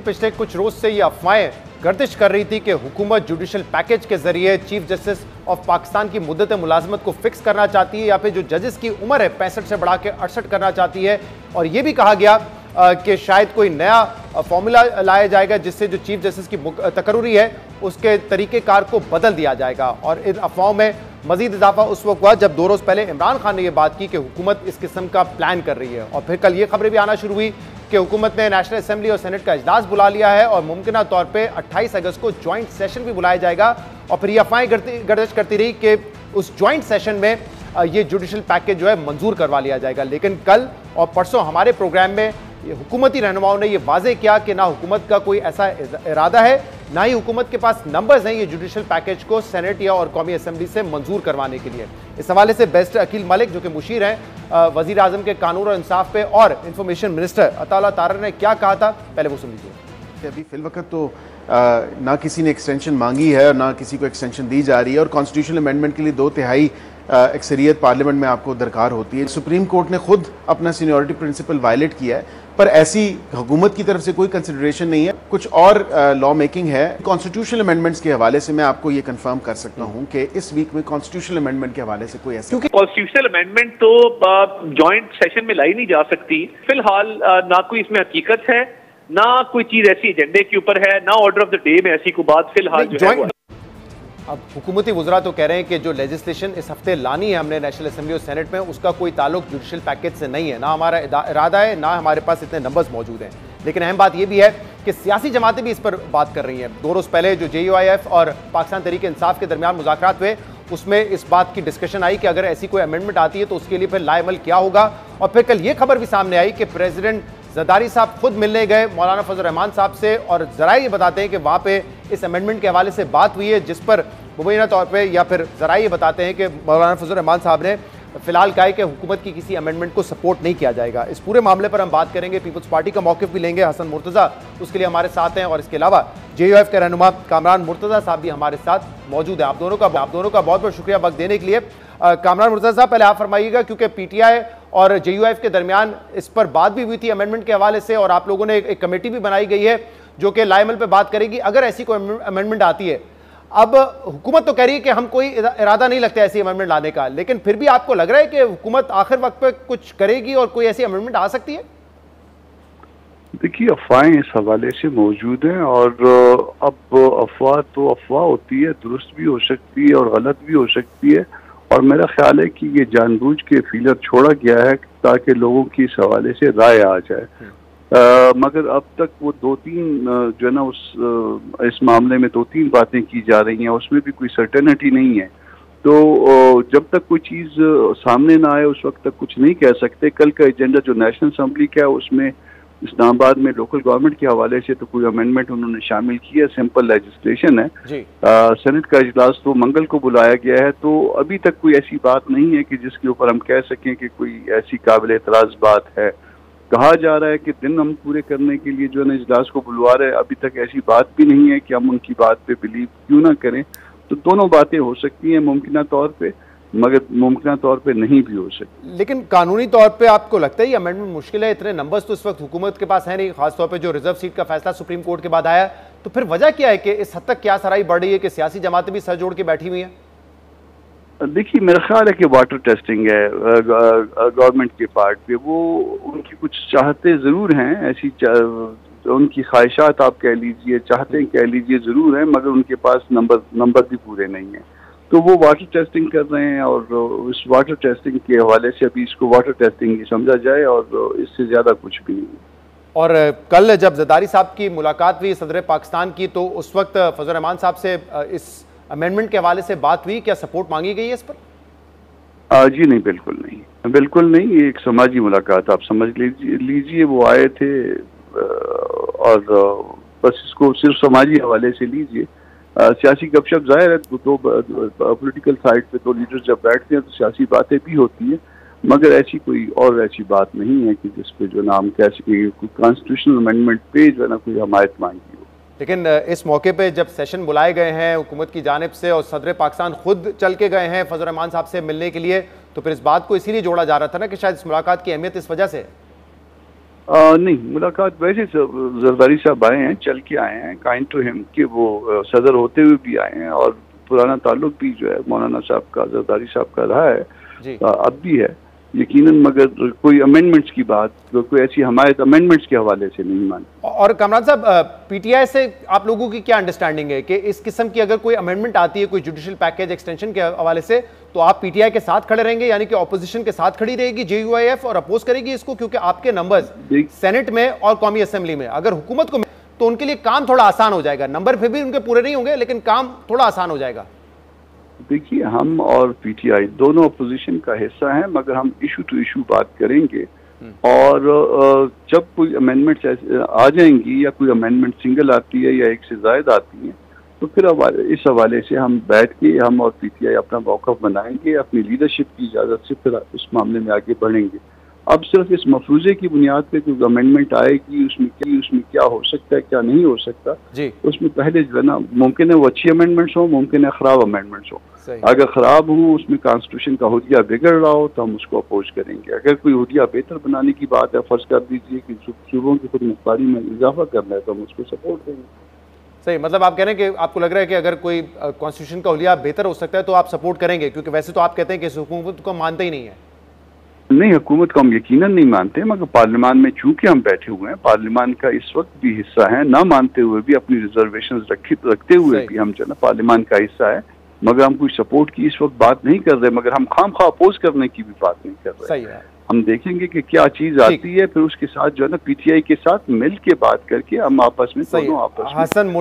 पिछले कुछ रोज से ये अफवाहें गर्दिश कर रही थी कि हुकूमत जुडिशल पैकेज के जरिए चीफ जस्टिस ऑफ पाकिस्तान की मुद्दत मुलाजमत को फिक्स करना चाहती है या फिर जो जजेस की उम्र है 65 से बढ़ा के 68 करना चाहती है। और ये भी कहा गया कि शायद कोई नया फॉर्मूला लाया जाएगा जिससे जो चीफ जस्टिस की तकर्री है उसके तरीक़ेकार को बदल दिया जाएगा। और इन अफवाहों में मजीद इजाफा उस वक्त हुआ जब 2 रोज पहले इमरान खान ने यह बात की कि हुकूमत इस किस्म का प्लान कर रही है। और फिर कल ये खबरें भी आना शुरू हुई कि हुकूमत ने नेशनल असेंबली और सेनेट का इजलास बुला लिया है और मुमकिन तौर पर 28 अगस्त को ज्वाइंट सेशन भी बुलाया जाएगा। और फिर ये अफवाहें गर्दिश करती रही कि उस ज्वाइंट सेशन में ये जुडिशल पैकेज जो है मंजूर करवा लिया जाएगा। लेकिन कल और परसों हमारे प्रोग्राम में हुकूमती रहनुमाओं ने यह वाजे किया कि ना हुकूमत का कोई ऐसा इरादा है, ना ही हुकूमत के पास नंबर्स हैं ये जुडिशल पैकेज को सेनेट या और कौमी असेंबली से मंजूर करवाने के लिए। इस हवाले से बेस्ट अकील मलिक जो कि मुशीर हैं वजीर आजम के कानून और इंसाफ पे और इंफॉर्मेशन मिनिस्टर अताउल्लाह तारर ने क्या कहा था, पहले वो सुन लीजिए। अभी फिलवक्त तो ना किसी ने एक्सटेंशन मांगी है और ना किसी को एक्सटेंशन दी जा रही है और कॉन्स्टिट्यूशनल अमेंडमेंट के लिए 2/3 अक्सरियत पार्लियामेंट में आपको दरकार होती है। सुप्रीम कोर्ट ने खुद अपना सीनियरिटी प्रिंसिपल वायलेट किया है, पर ऐसी हुकूमत की तरफ से कोई कंसिडरेशन नहीं है। कुछ और लॉ मेकिंग है। कॉन्स्टिट्यूशनल अमेंडमेंट्स के हवाले से मैं आपको ये कंफर्म कर सकता हूँ कि इस वीक में कॉन्स्टिट्यूशनल अमेंडमेंट के हवाले से कोई ऐसा, क्योंकि कॉन्स्टिट्यूशनल अमेंडमेंट तो जॉइंट सेशन में लाई नहीं जा सकती। फिलहाल ना कोई इसमें हकीकत है, ना कोई चीज ऐसी एजेंडे के ऊपर है, ना ऑर्डर ऑफ द डे में ऐसी कोई बात फिलहाल जो है। अब हुकूमती वज़रा तो कह रहे हैं कि जो लेजिस्लेशन इस हफ्ते लानी है हमने नेशनल असेंबली और सेनेट में, उसका कोई ताल्लुक जुडिशल पैकेज से नहीं है, ना हमारा इरादा है, ना हमारे पास इतने नंबर्स मौजूद हैं। लेकिन अहम बात यह भी है कि सियासी जमातें भी इस पर बात कर रही हैं। 2 रोज़ पहले जो JUIF और पाकिस्तान तहरीक इंसाफ के दरमियान मुज़ाकरात हुए उसमें इस बात की डिस्कशन आई कि अगर ऐसी कोई अमेंडमेंट आती है तो उसके लिए फिर लाएमल क्या होगा। और फिर कल ये खबर भी सामने आई कि प्रेसिडेंट जरदारी साहब खुद मिलने गए मौलाना फजल रहमान साहब से और जराए ये बताते हैं कि वहाँ पे इस अमेंडमेंट के हवाले से बात हुई है, जिस पर मुबैना तौर पे या फिर जराए ये बताते हैं कि मौलाना फजल रहमान साहब ने फिलहाल कहा है कि हुकूमत की किसी अमेंडमेंट को सपोर्ट नहीं किया जाएगा। इस पूरे मामले पर हम बात करेंगे, पीपल्स पार्टी का मौक़िफ़ भी लेंगे, हसन मुर्तज़ा उसके लिए हमारे साथ हैं और इसके अलावा JUIF के रहनुमा कामरान मुर्तज़ा साहब भी हमारे साथ मौजूद हैं। आप दोनों का बहुत बहुत शुक्रिया वक्त देने के लिए। कामरान मुर्तज़ा साहब पहले आप फरमाइएगा, क्योंकि PTI और JUIF के दरमियान इस पर बात भी हुई थी अमेंडमेंट के हवाले से और आप लोगों ने एक कमेटी भी बनाई गई है जो कि लाएमल पे बात करेगी अगर ऐसी कोई अमेंडमेंट आती है। अब हुकूमत तो कह रही है कि हम कोई इरादा नहीं लगता ऐसी अमेंडमेंट लाने का, लेकिन फिर भी आपको लग रहा है कि हुकूमत आखिर वक्त पे कुछ करेगी और कोई ऐसी अमेंडमेंट आ सकती है? देखिए, अफवाहें इस हवाले से मौजूद हैं और अब अफवाह तो अफवाह होती है, दुरुस्त भी हो सकती है और गलत भी हो सकती है। और मेरा ख्याल है कि ये जानबूझ के फीलर छोड़ा गया है ताकि लोगों की इस हवाले से राय आ जाए। मगर अब तक वो 2-3 जो है ना इस मामले में 2-3 बातें की जा रही हैं, उसमें भी कोई सर्टेनिटी नहीं है। तो जब तक कोई चीज़ सामने ना आए उस वक्त तक कुछ नहीं कह सकते। कल का एजेंडा जो नेशनल असेंबली का है उसमें इस्लामाबाद में लोकल गवर्नमेंट के हवाले से तो कोई अमेंडमेंट उन्होंने शामिल की है, सिंपल लेजिस्लेशन है। सेनेट का इजलास तो मंगल को बुलाया गया है, तो अभी तक कोई ऐसी बात नहीं है कि जिसके ऊपर हम कह सकें कि कोई ऐसी काबिल एतराज़ बात है। कहा जा रहा है कि दिन हम पूरे करने के लिए जो है ना इजलास को बुलवा रहे हैं, अभी तक ऐसी बात भी नहीं है कि हम उनकी बात पे बिलीव क्यों ना करें। तो दोनों बातें हो सकती हैं मुमकिन तौर पे, मगर मुमकिन तौर पे नहीं भी हो सकती। लेकिन कानूनी तौर पे आपको लगता है ये अमेंडमेंट मुश्किल है? इतने नंबर्स तो इस वक्त हुकूमत के पास है नहीं, खासतौर पे जो रिजर्व सीट का फैसला सुप्रीम कोर्ट के बाद आया। तो फिर वजह क्या है कि इस हद तक क्या सराई बढ़ रही है कि सियासी जमातें भी सर जोड़ के बैठी हुई हैं? देखिए, मेरा ख्याल है कि वाटर टेस्टिंग है गवर्नमेंट के पार्ट पे, वो उनकी कुछ चाहते ज़रूर हैं, ऐसी उनकी ख्वाहिशात आप कह लीजिए, चाहते कह लीजिए ज़रूर हैं, मगर उनके पास नंबर भी पूरे नहीं हैं। तो वो वाटर टेस्टिंग कर रहे हैं और इस वाटर टेस्टिंग के हवाले से अभी इसको वाटर टेस्टिंग ही समझा जाए और इससे ज़्यादा कुछ भी नहीं। और कल जब जरदारी साहब की मुलाकात हुई सदर पाकिस्तान की, तो उस वक्त फजल रहमान साहब से इस अमेंडमेंट के हवाले से बात हुई, क्या सपोर्ट मांगी गई है इस पर? जी नहीं, बिल्कुल नहीं, बिल्कुल नहीं। ये एक समाजी मुलाकात आप समझ लीजिए। वो आए थे और बस इसको सिर्फ समाजी हवाले से लीजिए। सियासी गपशप जाहिर है, तो पॉलिटिकल साइड पे तो लीडर्स जब बैठते हैं तो सियासी बातें भी होती हैं, मगर ऐसी कोई और ऐसी बात नहीं है कि जिस पे जो नाम कह सके कॉन्स्टिट्यूशनल अमेंडमेंट पे जो है ना कोई हमायत मांगी हो। लेकिन इस मौके पे जब सेशन बुलाए गए हैं हुकूमत की जानिब से और सदर पाकिस्तान खुद चल के गए हैं फजल रहमान साहब से मिलने के लिए, तो फिर इस बात को इसीलिए जोड़ा जा रहा था ना कि शायद इस मुलाकात की अहमियत इस वजह से। नहीं, मुलाकात वैसे जरदारी साहब आए हैं, चल के आए हैं, काइंड टू हिम कि वो सदर होते हुए भी आए हैं और पुराना ताल्लुक भी जो है मौलाना साहब का, जरदारी साहब का रहा है, अब भी है यकीनन। मगर कोई अमेंडमेंट्स की बात, कोई ऐसी हमारे अमेंडमेंट्स के हवाले से नहीं मानते। और कामरान साहब, पीटीआई से आप लोगों की क्या अंडरस्टैंडिंग है कि इस किस्म की अगर कोई अमेंडमेंट आती है कोई जुडिशियल पैकेज एक्सटेंशन के हवाले से, तो आप पीटीआई के साथ खड़े रहेंगे, यानी कि ऑपोजिशन के साथ खड़ी रहेगी जेयूआईएफ और अपोज करेगी इसको? क्योंकि आपके नंबर्स सेनेट में और कौमी असेंबली में अगर हुकूमत को तो उनके लिए काम थोड़ा आसान हो जाएगा। नंबर फिर भी उनके पूरे नहीं होंगे, लेकिन काम थोड़ा आसान हो जाएगा। देखिए, हम और पीटीआई दोनों अपोजिशन का हिस्सा हैं, मगर हम इशू टू इशू बात करेंगे। और जब कोई अमेंडमेंट्स आ जाएंगी या कोई अमेंडमेंट सिंगल आती है या एक से ज्यादा आती है, तो फिर इस हवाले से हम बैठ के हम और पीटीआई अपना मौक़िफ़ बनाएंगे, अपनी लीडरशिप की इजाज़त से फिर उस मामले में आगे बढ़ेंगे। अब सिर्फ इस मफरूज़े की बुनियाद पे कोई अमेंडमेंट आएगी, उसमें क्या हो सकता है, क्या नहीं हो सकता, उसमें पहले जो है ना, मुमकिन है वो अच्छी अमेंडमेंट्स हो, मुमकिन है ख़राब अमेंडमेंट्स हो। अगर ख़राब हो, उसमें कॉन्स्टिट्यूशन का हुदिया बिगड़ रहा हो, तो हम उसको अपोज करेंगे। अगर कोई हुदिया बेहतर बनाने की बात है, फर्ज कर दीजिए कि सूबों की खुद मुख्तारी में इजाफा करना है, तो हम उसको सपोर्ट देंगे। सही, मतलब आप कह रहे हैं कि आपको लग रहा है कि अगर कोई कॉन्स्टिट्यूशन का हुलिया बेहतर हो सकता है तो आप सपोर्ट करेंगे, क्योंकि वैसे तो आप कहते हैं कि इस हुकूमत को मानते ही नहीं है। नहीं, हुकूमत को हम यकीनन नहीं मानते, मगर पार्लियामान में चूंकि हम बैठे हुए हैं, पार्लियामान का इस वक्त भी हिस्सा है, ना मानते हुए भी, अपनी रिजर्वेशन रखते हुए भी हम जो है पार्लियामान का हिस्सा है, मगर हम कोई सपोर्ट की इस वक्त बात नहीं कर रहे, मगर हम खामखा अपोज करने की भी बात नहीं कर रहे। सही है। हम देखेंगे कि क्या चीज आती है, फिर उसके साथ जो है ना पीटीआई के साथ मिल के बात करके हम आपस में दोनों आपस में